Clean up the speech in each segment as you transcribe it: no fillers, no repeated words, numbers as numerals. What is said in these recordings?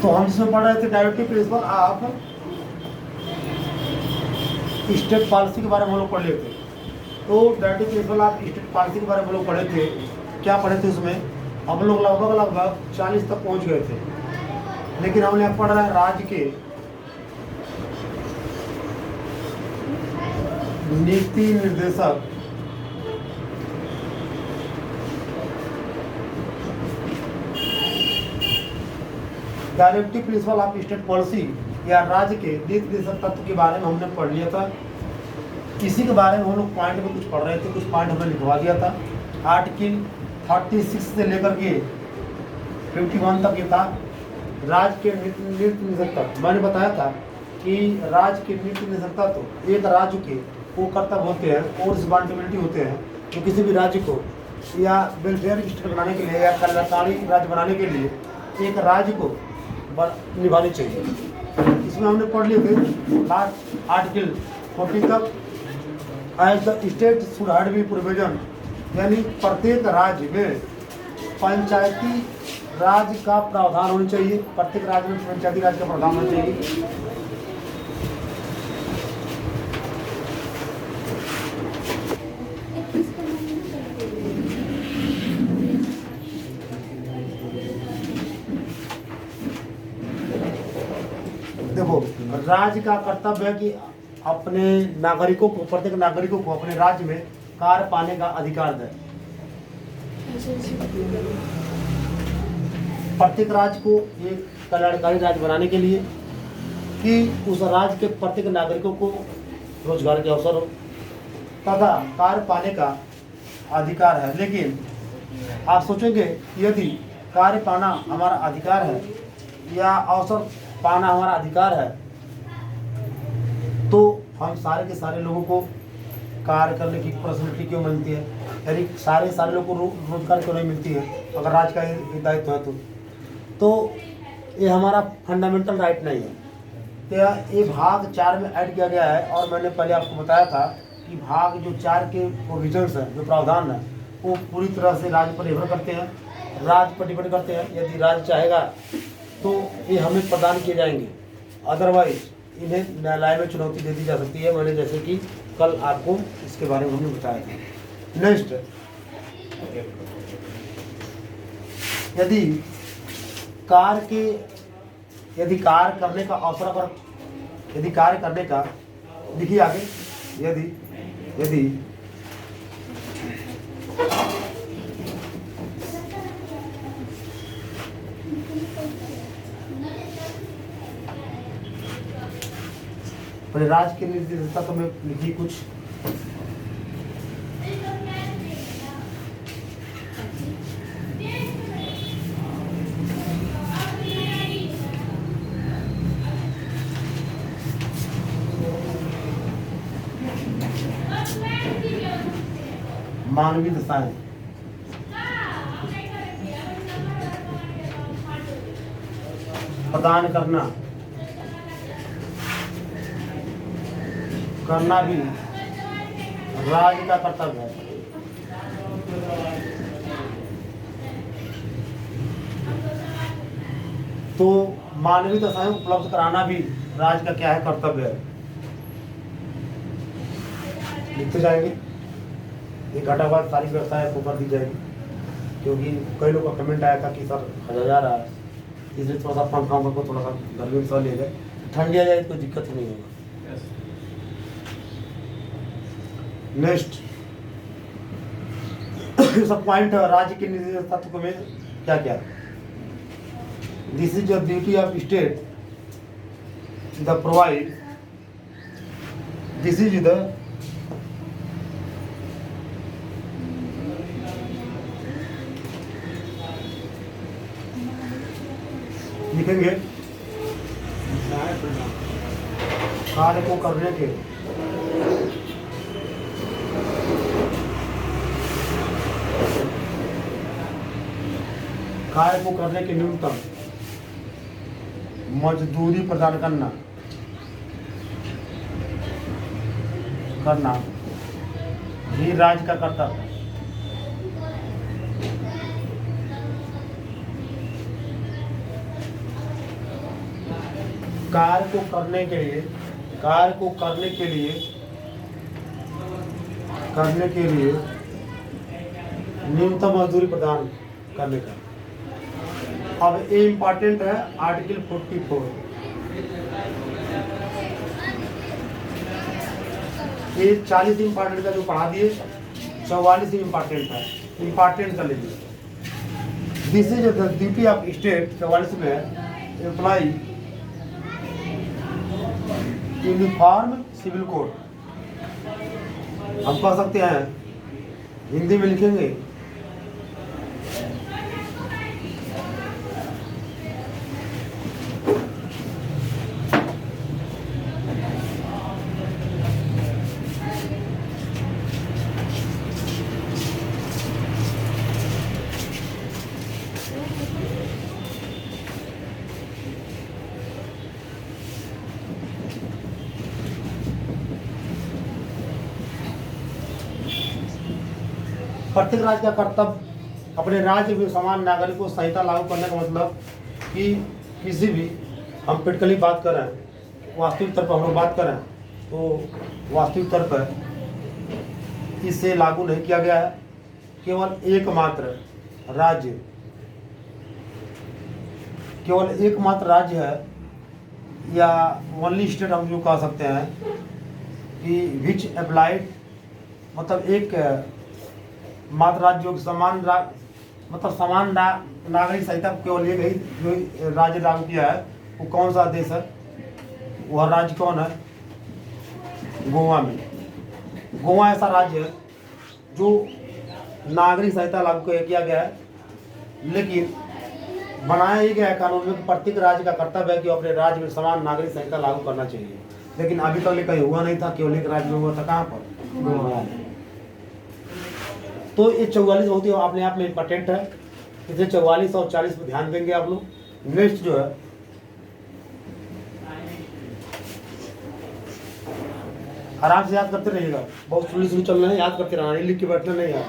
तो हम जिसमें पढ़ रहे थे directive principle of state policy के बारे में हम लोग पढ़ रहे थे। तो directive principle of state policy के बारे में हम लोग पढ़े थे। क्या पढ़े थे उसमें? हम लोग लगभग 40 तक पहुंच गए थे, लेकिन हमने अब पढ़ रहे हैं राज्य के नीति निर्देशक directive principle of state policy या राज्य के नीति निर्देशक तत्व के बारे में हमने पढ़ लिया था। इसी के बारे में हम लोग पॉइंट में कुछ पढ़ रहे थे, कुछ पॉइंट हमने लिखवा दिया था। आर्टिकल 36 से लेकर के 51 तक ये था राज्य के नीति निर्देशक तत्व। मैंने बताया था कि राज्य के नीति निर्देशक तत्व एक राज्य के वो कर्तव्य होते हैं और रिस्पॉन्सिबिलिटी होते हैं जो किसी भी राज्य को या वेलफेयर स्टेट बनाने के लिए या कल्याणकारी राज्य बनाने के लिए एक राज्य को निभानी चाहिए। इसमें हमने पढ़ लिए थे आर्टिकल 40 तक। As the state should have be provision, यानी प्रत्येक राज्य में पंचायती राज का प्रावधान होना चाहिए। प्रत्येक राज्य में पंचायती राज का प्रावधान होना चाहिए। देखो, राज्य का कर्तव्य है कि अपने नागरिकों को, प्रत्येक नागरिकों को अपने राज्य में कार्य पाने का अधिकार दे। प्रत्येक राज्य को एक कल्याणकारी राज्य बनाने के लिए कि उस राज्य के प्रत्येक नागरिकों को रोजगार के अवसर हो तथा कार्य पाने का अधिकार है। लेकिन आप सोचेंगे यदि कार्य पाना हमारा अधिकार है या अवसर पाना हमारा अधिकार है तो हम सारे के सारे लोगों को कार्य करने की अपॉर्चुनिटी क्यों मिलती है? यानी सारे लोगों को रोजगार क्यों नहीं मिलती है अगर राज्य का ये दायित्व है तो ये हमारा फंडामेंटल राइट नहीं है। तो ये भाग 4 में ऐड किया गया है और मैंने पहले आपको बताया था कि भाग जो 4 के प्रोविजंस हैं, जो प्रावधान है, वो पूरी तरह से राज्य पर निर्भर करते हैं, राज्य पर डिपेंड करते हैं। यदि राज्य चाहेगा तो ये हमें प्रदान किए जाएंगे, अदरवाइज इन्हें न्यायालय में चुनौती दे दी जा सकती है। मैंने जैसे कि कल आपको इसके बारे में हमने बताया था। नेक्स्ट, यदि कार्य करने का अवसर पर, यदि कार्य करने का, देखिए आगे, यदि राज्य के निर्देशकता तो मैं लिखी कुछ मानवीय दशाएं, प्रदान करना भी राज्य का कर्तव्य है। तो मानवीय दशाएं उपलब्ध कराना भी राज्य का क्या है? कर्तव्य है। लिखते जाएंगे, एक घंटा बाद सारी व्यवस्थाएं आपको कर दी जाएगी, क्योंकि कई लोग का कमेंट आया था कि सर 1000 आ, इसलिए थोड़ा सा पंखा को थोड़ा सा गर्मी में सह ले जाए, ठंडी आ जाए कोई दिक्कत नहीं होगा। नेक्स्ट सब पॉइंट राज्य के निर्देशक तत्व में क्या क्या? This is the duty of state the provide, this is the लिखेंगे कार्य को करने के न्यूनतम मजदूरी प्रदान करना भी राज्य का कर्तव्य है। कार्य को करने के लिए न्यूनतम मजदूरी प्रदान करने का। अब ये इम्पॉर्टेंट है आर्टिकल 44। ये 40 इम्पॉर्टेंट का जो पढ़ा दिए, 44 इम्पॉर्टेंट है, इम्पॉर्टेंट का लीजिए। This is the duty of state. 44 में एम्प्लॉय यूनिफॉर्म सिविल कोड, हम कह सकते हैं हिंदी में लिखेंगे प्रत्येक राज्य का कर्तव्य अपने राज्य में समान नागरिक को संहिता लागू करने का मतलब कि किसी भी, हम प्रैक्टिकली बात करें, वास्तविक तौर पर हम लोग बात करें तो वास्तविक तौर पर इसे लागू नहीं किया गया है। केवल एकमात्र राज्य है या ओनली स्टेट हम जो कह सकते हैं कि विच अप्लाइड, मतलब एक मात्र राज्य जो समान नागरिक संहिता केवल एक ही जो राज्य लागू किया है। वो कौन सा देश है? वह राज्य कौन है? गोवा में। गोवा ऐसा राज्य है जो नागरिक संहिता लागू किया गया है, लेकिन बनाया ही गया है कानून में कि प्रत्येक राज्य का कर्तव्य है कि अपने राज्य में समान नागरिक संहिता लागू करना चाहिए। लेकिन अभी तक कहीं हुआ नहीं था, केवल एक राज्य में हुआ था। कहाँ पर? गोवा में। तो ये 44 बहुत ही अपने आप में इम्पोर्टेंट है, इसलिए 44 और 40 पर ध्यान देंगे आप लोग। नेक्स्ट जो है आराम से याद करते रहिएगा, बहुत स्लो चलना है, याद करते रहना, लिख के बैठना नहीं है,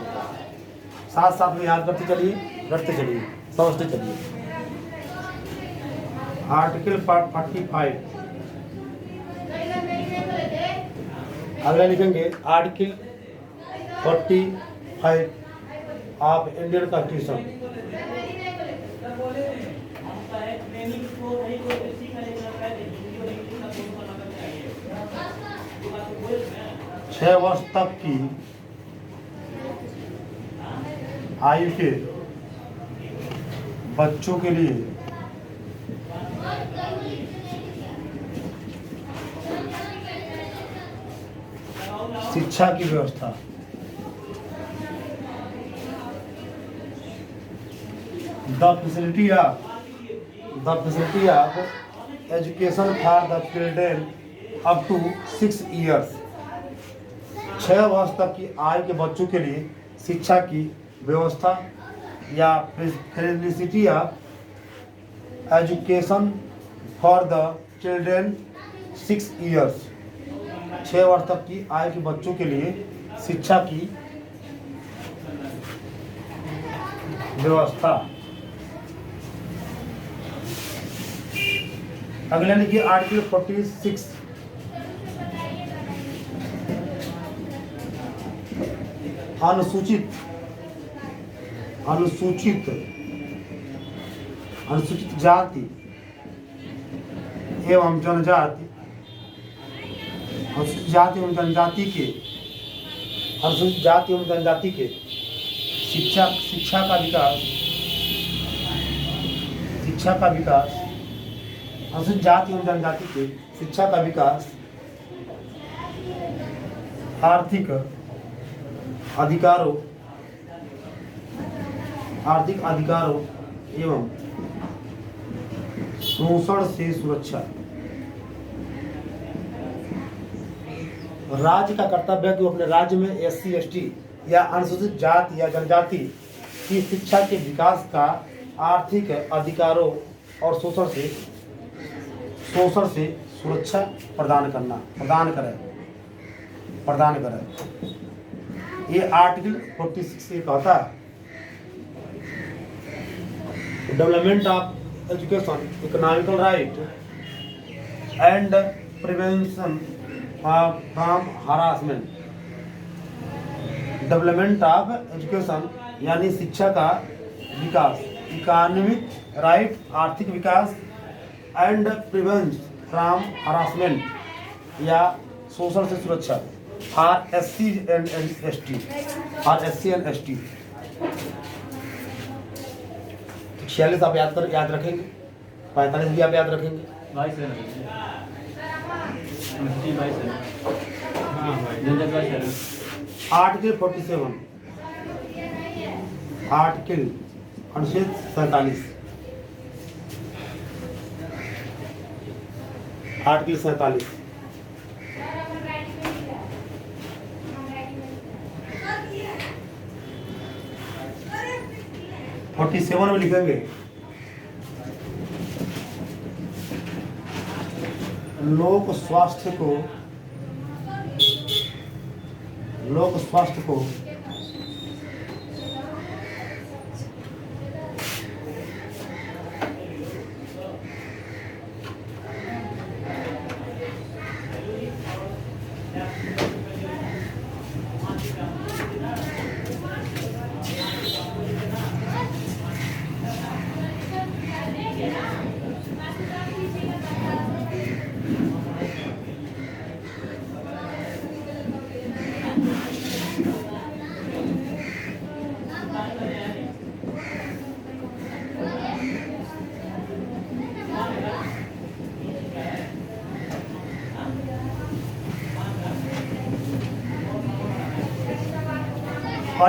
साथ साथ में याद करते चलिए, रटते चलिए, समझते चलिए। आर्टिकल 45 अगला लिखेंगे आर्टिकल 45 ऑफ इंडियन कॉन्स्टिट्यूशन। छह वर्ष तक की आयु के बच्चों के लिए शिक्षा की व्यवस्था। The facility of education for the children up to 6 years. 6 वर्ष तक की आयु के बच्चों के लिए शिक्षा की व्यवस्था या facility of education for the children 6 years. 6 वर्ष तक की आयु के बच्चों के लिए शिक्षा की व्यवस्था। अगला लिखिए आर्टिकल 46। अनुसूचित जाति एवं जनजाति, अनुसूचित जाति एवं जनजाति के शिक्षा का विकास, अनुसूचित जाति एवं जनजाति के शिक्षा का विकास, आर्थिक अधिकारों एवं शोषण से सुरक्षा। राज्य का कर्तव्य है कि वो अपने राज्य में SC ST या अनुसूचित जाति या जनजाति की शिक्षा के विकास का आर्थिक अधिकारों और शोषण से सुरक्षा प्रदान करे। ये आर्टिकल 46 से कहता है development of education, economical right and prevention from harassment, development of education यानी शिक्षा का विकास, इकोनॉमिक राइट आर्थिक विकास, एंड प्रिवेंशन फ्रॉम हरासमेंट या शोषण से सुरक्षा for SC and ST, for SC and ST। 46 आप याद रखेंगे, 45 भी आप याद रखेंगे। आर्टिकल 47, आर्टिकल अनुच्छेद 47, आर्टिकल 47 47 में लिखेंगे लोक स्वास्थ्य को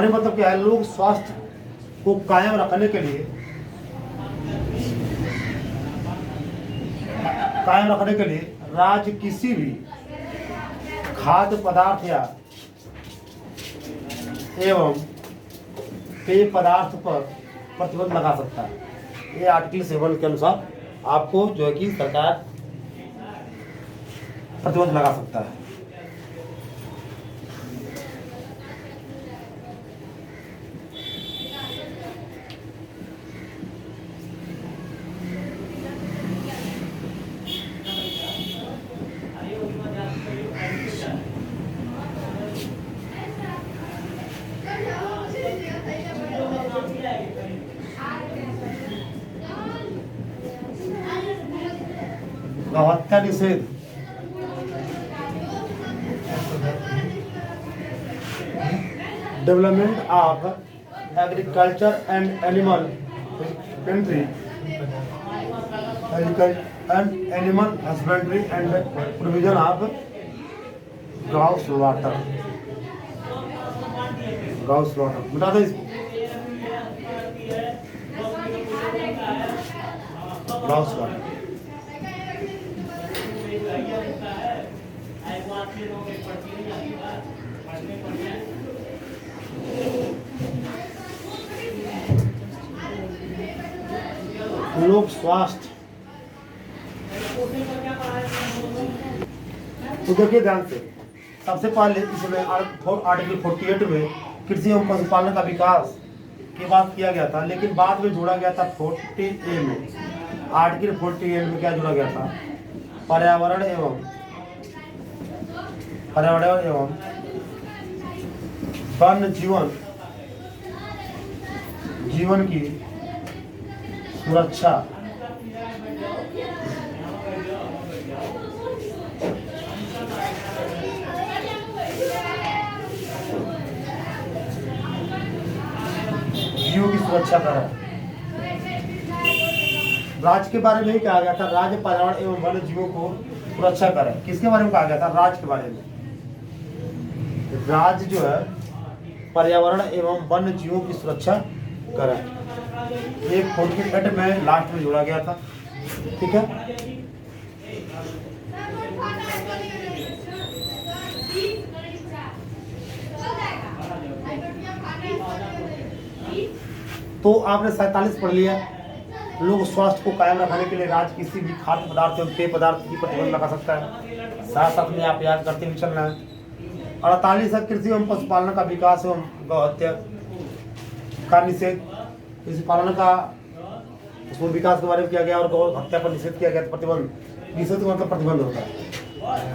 मतलब क्या है, लोग स्वास्थ्य को कायम रखने के लिए राज्य किसी भी खाद्य पदार्थ या एवं पेय पदार्थ पर प्रतिबंध लगा सकता है। ये आर्टिकल 7 के अनुसार आपको जो है कि सरकार प्रतिबंध लगा सकता है। हत्या निषेध, development of agriculture and animal husbandry and provision of गाउ स्लॉटर मिटा दो इसको, गाउ स्लॉटर। लोक स्वास्थ्य, तो देखिए ध्यान से, सबसे पहले इसमें आर्टिकल 48 में कृषि एवं पशुपालन का विकास की बात किया गया था, लेकिन बाद में जोड़ा गया था 40A में। आर्टिकल 48 में क्या जोड़ा गया था, पर्यावरण एवं वन्य जीवन की सुरक्षा करें। राज्य के बारे में ही कहा गया था, राज्य पर्यावरण एवं वन्य जीवों को सुरक्षा करें। किसके बारे में कहा गया था, राज्य के बारे में। राज्य जो है पर्यावरण एवं वन्य जीवों की सुरक्षा करें, एक 48 में लास्ट में जोड़ा गया था। ठीक है, तो आपने 47 पढ़ लिया। लोग स्वास्थ्य को कायम रखने के लिए राज्य किसी भी खाद्य पदार्थ एवं पेय पदार्थ की प्रतिबंध लगा सकता है, साथ साथ में आप याद करते हुए चलना है। 48 है कृषि एवं पशुपालन का विकास एवं गौ हत्या का निषेध, कृषि पालन का उसमें विकास के बारे में किया गया और गौ हत्या पर निषेध किया गया प्रतिबंध। निषेध का मतलब प्रतिबंध होता है।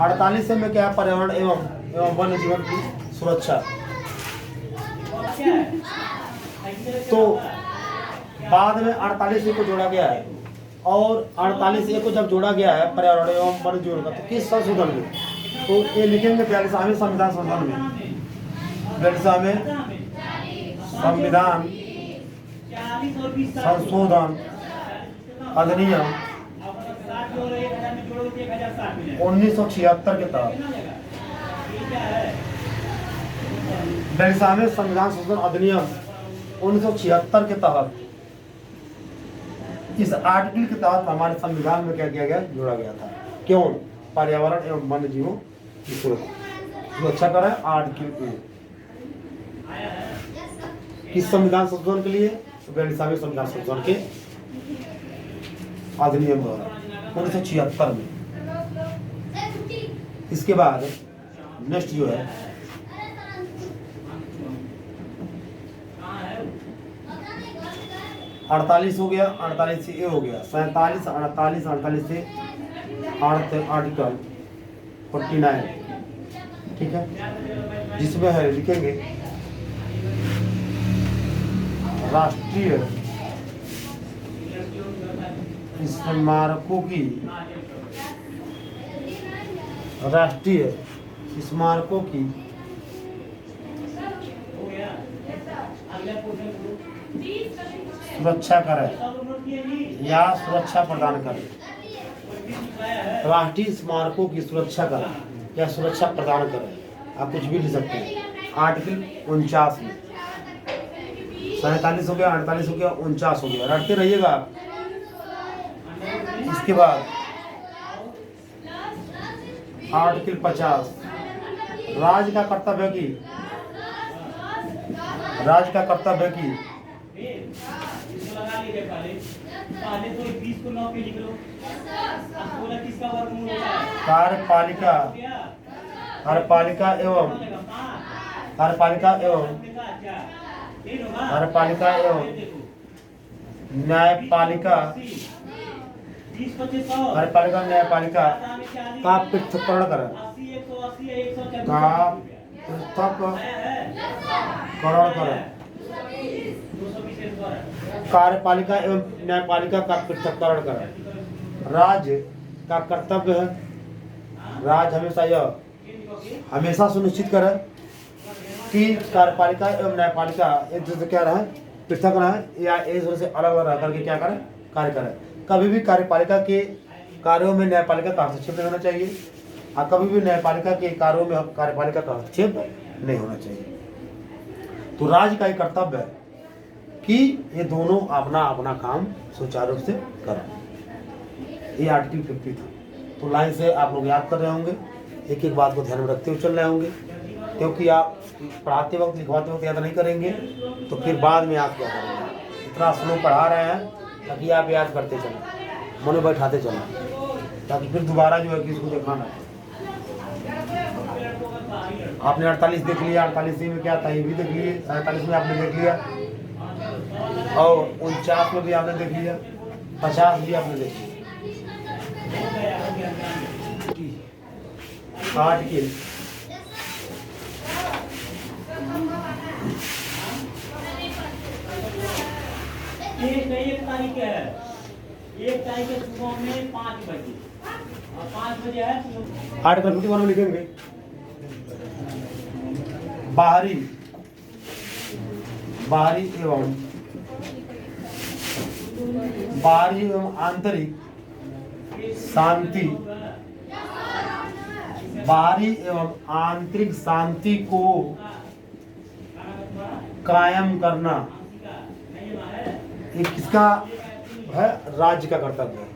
48 में क्या है, पर्यावरण एवं वन्य जीवन की सुरक्षा। तो बाद में 48 को जोड़ा गया है, और 48 को जब जोड़ा गया है पर्यावरण एवं वन्य जीवन का, तो किस संशोधन में, तो ये लिखेंगे 42वें संविधान संशोधन में। 42वें संविधान संशोधन अधिनियम 1976 के तहत, 42वें संविधान संशोधन अधिनियम 1976 के तहत, इस आर्टिकल के तहत हमारे संविधान में क्या किया गया, जोड़ा गया था। क्यों? पर्यावरण एवं वन्य जीवों की सुरक्षा करें। आर्टिकल किस संविधान संशोधन के लिए? 42वें संविधान संशोधन के अधिनियम द्वारा 1976 में। इसके बाद नेक्स्ट जो है 48 हो गया, 48 से ए हो गया, 47, 48 से आर्टिकल 49, ठीक है, जिसमें है लिखेंगे राष्ट्रीय स्मारकों की, राष्ट्रीय स्मारकों की सुरक्षा करें या सुरक्षा प्रदान करें। राष्ट्रीय स्मारकों की सुरक्षा करें या सुरक्षा प्रदान करें, आप कुछ भी लिख सकते हैं। आर्टिकल 49 में 47 हो गया, 48 हो गया, 49 हो गया, रटते रहिएगा। इसके बाद आर्टिकल 50, राज्य का कर्तव्य की, राज्य का कर्तव्य की कार्यपालिका, कार्यपालिका एवं कार्यपालिका एवं कार्यपालिका एवं न्यायपालिका, कार्यपालिका न्यायपालिका का पृथक्करण करें, का पृथक्करण करें। कार्यपालिका एवं न्यायपालिका का पृथक्करण करें। राज्य का कर्तव्य है, राज्य हमेशा यह हमेशा सुनिश्चित करे कि कार्यपालिका एवं न्यायपालिका एक दूसरे से क्या रहे, पृथक रहे, या एक दूसरे से अलग अलग रह करके क्या करें, कार्य करें। कभी भी कार्यपालिका के कार्यों में न्यायपालिका का हस्तक्षेप नहीं होना चाहिए, और कभी भी न्यायपालिका के कार्यों में कार्यपालिका का हस्तक्षेप नहीं होना चाहिए। तो राज्य का एक कर्तव्य है कि ये दोनों अपना अपना काम सुचारू रूप से करें। ये आर्टिकल 50 था। तो लाइन से आप लोग याद कर रहे होंगे, एक एक बात को ध्यान में रखते हुए चल रहे होंगे, क्योंकि आप पढ़ाते वक्त लिखवाते वक्त याद नहीं करेंगे तो फिर बाद में आप क्या करेंगे। इतना स्लो पढ़ा रहे हैं ताकि आप याद करते चलें, मन में बैठाते चलें, ताकि फिर दोबारा जो है कि इसको दिखाना है। आपने 48 देख लिया, 48 में क्या था ये भी देख लिए, 47 में आपने देख लिया, और 49 में भी आपने देख लिया, 50 भी आपने देख लिया। आर्टिकल एक तारीख है, एक तारीख के सुबह में 5 बजे और 5 बजे है। आर्टिकल 51 में लिखेंगे बाहरी एवं आंतरिक शांति, बाहरी एवं आंतरिक शांति को कायम करना ये किसका है? राज्य का कर्तव्य है,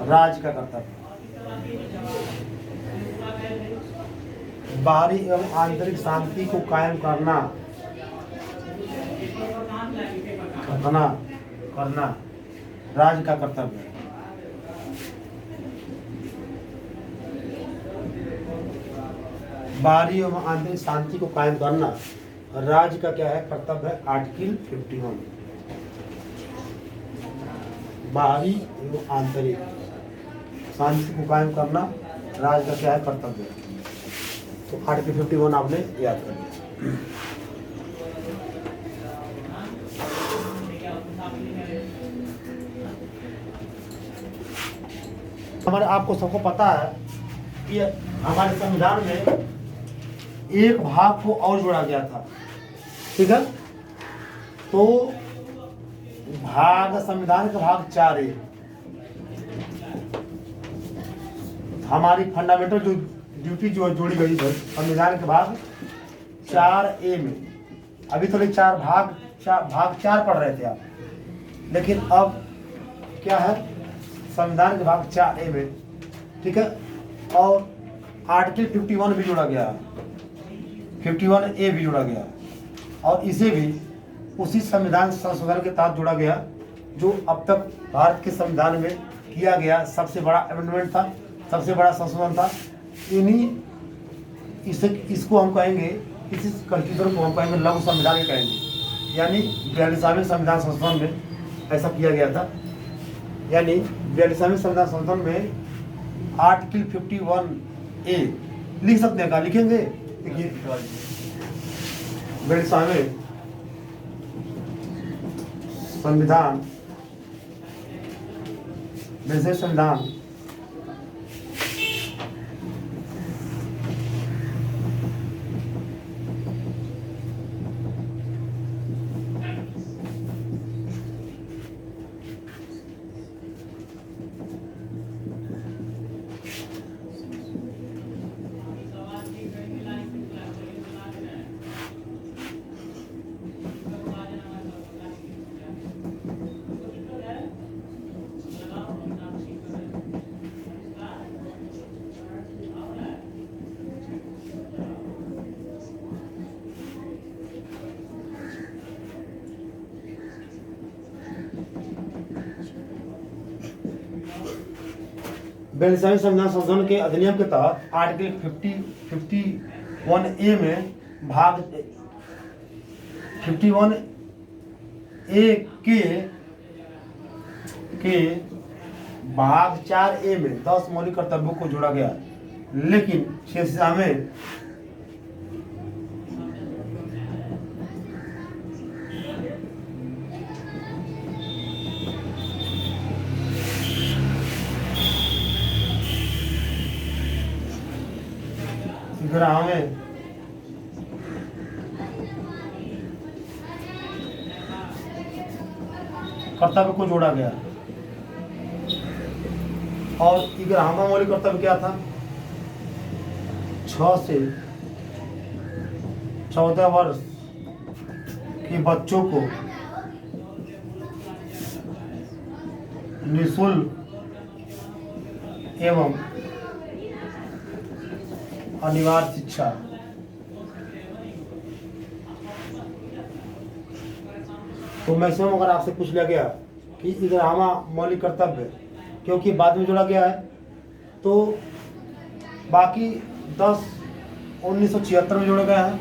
राज्य का कर्तव्य। बाहरी एवं आंतरिक शांति को कायम करना राज्य का कर्तव्य है। बाहरी एवं आंतरिक शांति को कायम करना राज्य का क्या है? कर्तव्य है। आर्टिकल 51 बाहरी एवं आंतरिक शांति को कायम करना राज्य का क्या है कर्तव्य। तो आर्टिकल 51 आपने याद कर लिया। हमारे आपको सबको पता है कि हमारे संविधान में एक भाग को और जोड़ा गया था, ठीक है। तो भाग संविधान का भाग 4A हमारी फंडामेंटल जो ड्यूटी जो जोड़ी गई है संविधान के भाग 4A में। अभी तो भाग 4 पढ़ रहे थे आप, लेकिन अब क्या है संविधान के भाग 4A में, ठीक है। और आर्टिकल 51 भी जोड़ा गया, 51A भी जोड़ा गया, और इसे भी उसी संविधान संशोधन के तहत जोड़ा गया जो अब तक भारत के संविधान में किया गया सबसे बड़ा अमेंडमेंट था, सबसे बड़ा संशोधन था। इसको हम कहेंगे, इसी कॉन्स्टिट्यूशन को हम कहेंगे लघु संविधान ही कहेंगे। यानी 42वें संविधान संशोधन में ऐसा किया गया था। यानी 42वें संविधान संशोधन में आर्टिकल 51A लिख सकते हैं, क्या लिखेंगे? देखिए 42वें संविधान, 42वें संविधान बेलसावी संविधान संशोधन के अधिनियम के तहत आर्टिकल 51A में भाग 51A के भाग 4A में 10 मौलिक कर्तव्यों को जोड़ा गया, लेकिन 6 में में कर्तव्य को जोड़ा गया। और 11वां मौलिक कर्तव्य क्या था? 6 से 14 वर्ष के बच्चों को निःशुल्क एवं अनिवार्य शिक्षा। तो मैक्सिमम अगर आपसे पूछ लिया गया कि 11वां मौलिक कर्तव्य क्योंकि बाद में जोड़ा गया है, तो बाकी 10 1976 में जोड़ा गया है।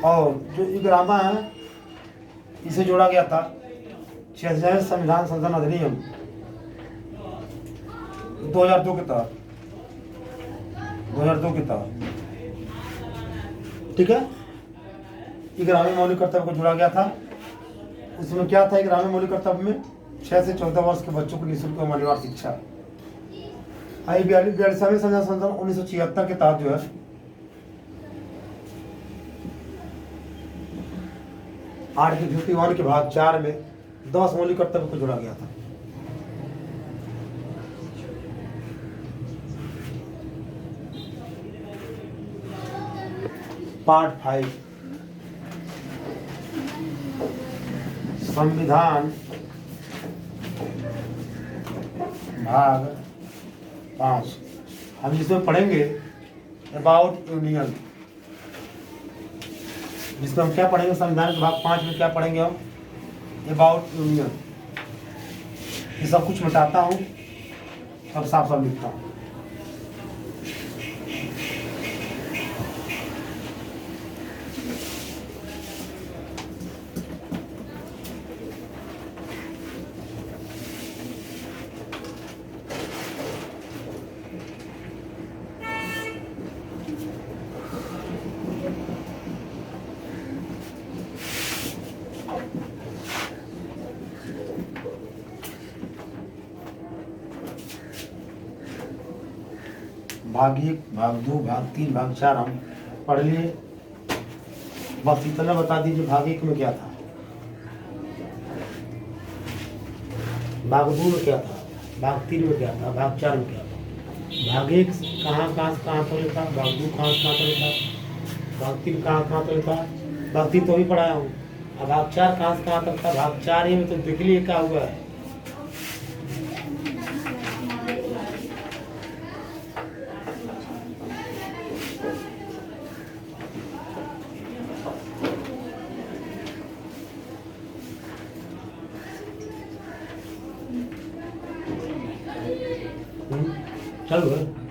और जो 11वां है इसे जोड़ा गया था 66वें संविधान संशोधन अधिनियम 2002 के तहत, 2002 के तहत, ठीक है। 11वें मौलिक कर्तव्य को जोड़ा गया था। उसमें क्या था? 11वें मौलिक कर्तव्य में 6 से 14 वर्ष के बच्चों को निःशुल्क एवं अनिवार्य शिक्षा। 42वें संविधान संशोधन 1976 के तहत जो है आर्टिकल 51 के भाग 4 में 10 मौलिक कर्तव्य को जोड़ा गया था। पार्ट 5 संविधान भाग 5 हम इसमें पढ़ेंगे अबाउट यूनियन। जिसमें हम क्या पढ़ेंगे? संविधान के भाग 5 में क्या पढ़ेंगे हम? About union. ये सब कुछ मिटाता हूँ, सब साफ साफ लिखता हूँ। भाग 1, भाग 2, भाग 3, भाग 4 हम पढ़ लिए। बस इतना बता दीजिए भाग 1 में क्या था, भाग 2 में क्या था, भाग 3 में क्या था, भाग 4 में क्या था। भाग 1 कहाँ कहाँ से कहाँ तक था, भाग 2 कहाँ से कहाँ तक था, भाग 3 कहाँ कहाँ तक था। भाग 3 तो भी पढ़ाया हूँ। अब भाग 4 कहाँ से कहाँ तक था, भाग 4 ही में तो देख लिए क्या हुआ है। चलो